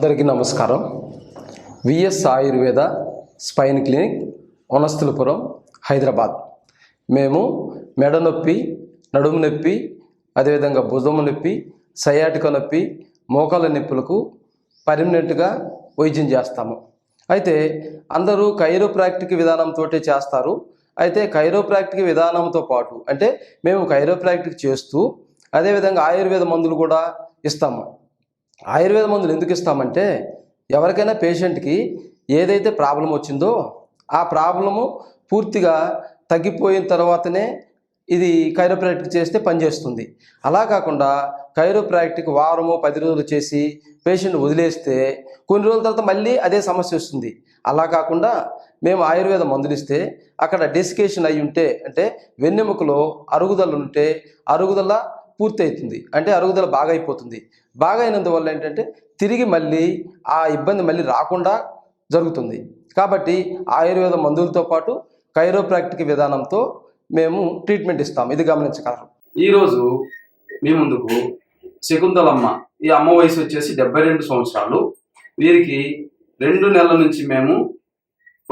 అందరికీ నమస్కారం. VS Ayurveda spine clinic, Vanasthalipuram, Hyderabad. మేము మెడ నొప్పి, నడుము నొప్పి, అదేవిధంగా భుజము నొప్పి, సయాటిక నొప్పి, మోకాళ్ళ నొప్పులకు పర్మనెంట్గా వైద్యం చేస్తాము. అయితే అందరూ కైరోప్రాక్టిక్ విధానంతో చేస్తారు. అయితే కైరోప్రాక్టిక్ విధానంతో పాటు అంటే మేము కైరోప్రాక్టిక్ చేస్తూ అదేవిధంగా ఆయుర్వేద మందులు కూడా ఇస్తాము. ఆయుర్వేద మందులు ఎందుకు ఇస్తామంటే ఎవరికైనా పేషెంట్కి ఏదైతే ప్రాబ్లం వచ్చిందో ఆ ప్రాబ్లము పూర్తిగా తగ్గిపోయిన తర్వాతనే ఇది కైరోప్రాక్టిక్ చేస్తే పనిచేస్తుంది. అలా కాకుండా కైరోప్రాక్టిక్ వారము 10 రోజులు చేసి పేషెంట్ వదిలేస్తే కొన్ని రోజుల తర్వాత మళ్ళీ అదే సమస్య వస్తుంది. అలా కాకుండా మేము ఆయుర్వేద మందులు ఇస్తే అక్కడ డెసికేషన్ అయి ఉంటే అంటే వెన్నెముకలో అరుగుదల ఉంటే అరుగుదల పూర్తి అవుతుంది, అంటే అరుగుదల బాగా అయిపోతుంది. బాగా అయినందువల్ల ఏంటంటే తిరిగి మళ్ళీ ఆ ఇబ్బంది మళ్ళీ రాకుండా జరుగుతుంది. కాబట్టి ఆయుర్వేద మందులతో పాటు కైరోప్రాక్టిక్ విధానంతో మేము ట్రీట్మెంట్ ఇస్తాం. ఇది గమనించగలరు. ఈరోజు మీ ముందుకు శకుంతలమ్మ, ఈ అమ్మ వయసు వచ్చేసి 72 సంవత్సరాలు. వీరికి 2 నెలల నుంచి మేము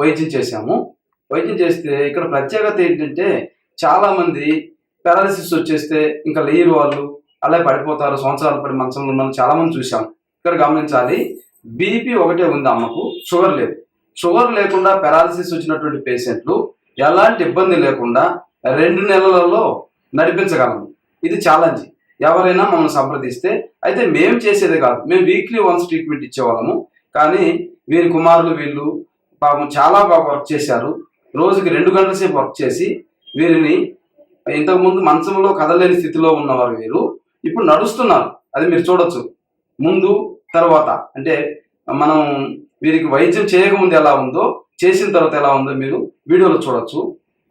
వైద్యం చేశాము. వైద్యం చేస్తే ఇక్కడ ప్రత్యేకత ఏంటంటే చాలామంది పారాలిసిస్ వచ్చేస్తే ఇంకా లేరు, వాళ్ళు అలా పడిపోతారు, సంవత్సరాలు పడి మంచంలో ఉన్న చాలామంది చూసాం. ఇక్కడ గమనించాలి, బీపీ ఒకటే ఉంది అమ్మకు, షుగర్ లేదు. షుగర్ లేకుండా పారాలిసిస్ వచ్చినటువంటి పేషెంట్లు ఎలాంటి ఇబ్బంది లేకుండా 2 నెలలలో నడిపించగలము. ఇది ఛాలెంజ్. ఎవరైనా మమ్మల్ని సంప్రదిస్తే, అయితే మేము చేసేదే కాదు, మేము వీక్లీ వన్స్ ట్రీట్మెంట్ ఇచ్చేవాళ్ళము. కానీ వీరి కుమారులు వీళ్ళు పాపం చాలా బాగా వర్క్ చేశారు. రోజుకి 2 గంటల సేపు వర్క్ చేసి వీరిని ఇంతకుముందు మంచంలో కదలేని స్థితిలో ఉన్నవారు వీరు ఇప్పుడు నడుస్తున్నారు. అది మీరు చూడొచ్చు. ముందు తర్వాత అంటే మనం వీరికి వైద్యం చేయకముందు ఎలా ఉందో, చేసిన తర్వాత ఎలా ఉందో మీరు వీడియోలో చూడొచ్చు.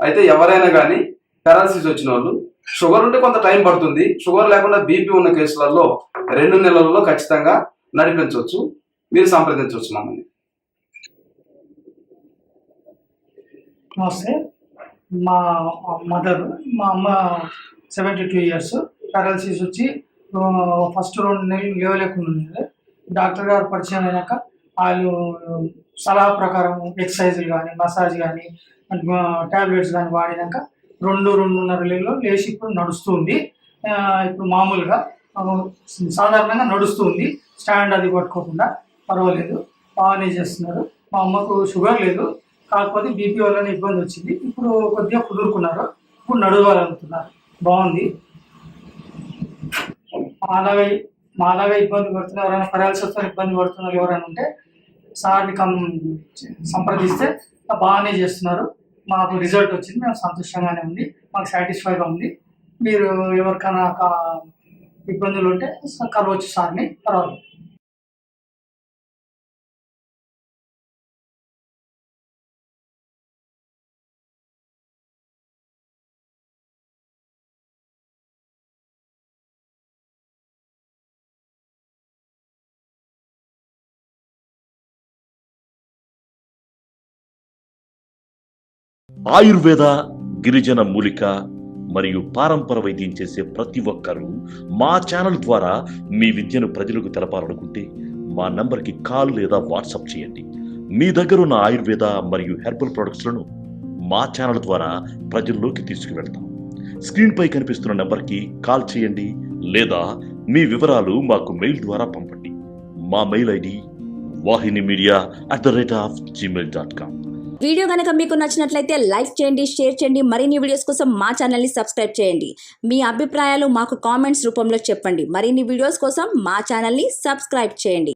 అయితే ఎవరైనా కానీ పారాలిసిస్ వచ్చిన వాళ్ళు, షుగర్ ఉంటే కొంత టైం పడుతుంది, షుగర్ లేకుండా బీపీ ఉన్న కేసులలో 2 నెలల్లో ఖచ్చితంగా నడిపించవచ్చు. మీరు సంప్రదించవచ్చు మమ్మల్ని. నమస్తే. మా అమ్మ 72 ఇయర్స్, పారాలసిస్ వచ్చి ఫస్ట్ 2 నెలలు లేవలేకుండా ఉండేది. డాక్టర్ గారు పరిచయం అయినాక వాళ్ళు సలహా ప్రకారం ఎక్సర్సైజులు కానీ మసాజ్ కానీ ట్యాబ్లెట్స్ కానీ వాడినాక 2-2.5 నెలల్లో లేచి ఇప్పుడు నడుస్తుంది. ఇప్పుడు మామూలుగా సాధారణంగా నడుస్తుంది, స్టాండ్ అది పట్టుకోకుండా పర్వాలేదు, బాగానే చేస్తున్నారు. మా అమ్మకు షుగర్ లేదు, కాకపోతే బీపీ వల్లనే ఇబ్బంది వచ్చింది. ఇప్పుడు కొద్దిగా కుదురుకున్నారు, ఇప్పుడు నడవగలుగుతున్నారు, బాగుంది. మాలాగా ఇబ్బంది పడుతున్నారు, ఎవరైనా పారాలిసిస్తో ఇబ్బంది పడుతున్నారు ఎవరైనా ఉంటే సార్ని సంప్రదిస్తే బాగానే చేస్తున్నారు. మాకు రిజల్ట్ వచ్చింది, మేము సంతోషంగానే ఉంది, మాకు సాటిస్ఫైగా ఉంది. మీరు ఎవరికైనా ఇబ్బందులు ఉంటే కలవచ్చు సార్ని, పర్వాలేదు. ఆయుర్వేద, గిరిజన మూలిక మరియు పారంపర వైద్యం చేసే ప్రతి ఒక్కరూ మా ఛానల్ ద్వారా మీ విద్యను ప్రజలకు తెలపాలనుకుంటే మా నంబర్కి కాల్ లేదా వాట్సాప్ చేయండి. మీ దగ్గర ఉన్న ఆయుర్వేద మరియు హెర్బల్ ప్రొడక్ట్స్లను మా ఛానల్ ద్వారా ప్రజల్లోకి తీసుకువెళ్తాం. స్క్రీన్పై కనిపిస్తున్న నెంబర్కి కాల్ చేయండి లేదా మీ వివరాలు మాకు మెయిల్ ద్వారా పంపండి. మా మెయిల్ ఐడి wahinimedia@gmail.com. వీడియో కనుక మీకు నచ్చినట్లయితే లైక్ చేయండి, షేర్ చేయండి. మరిన్ని వీడియోస్ కోసం మా ఛానల్ని సబ్స్క్రైబ్ చేయండి. మీ అభిప్రాయాలు మాకు కామెంట్స్ రూపంలో చెప్పండి. మరిన్ని వీడియోస్ కోసం మా ఛానల్ని సబ్స్క్రైబ్ చేయండి.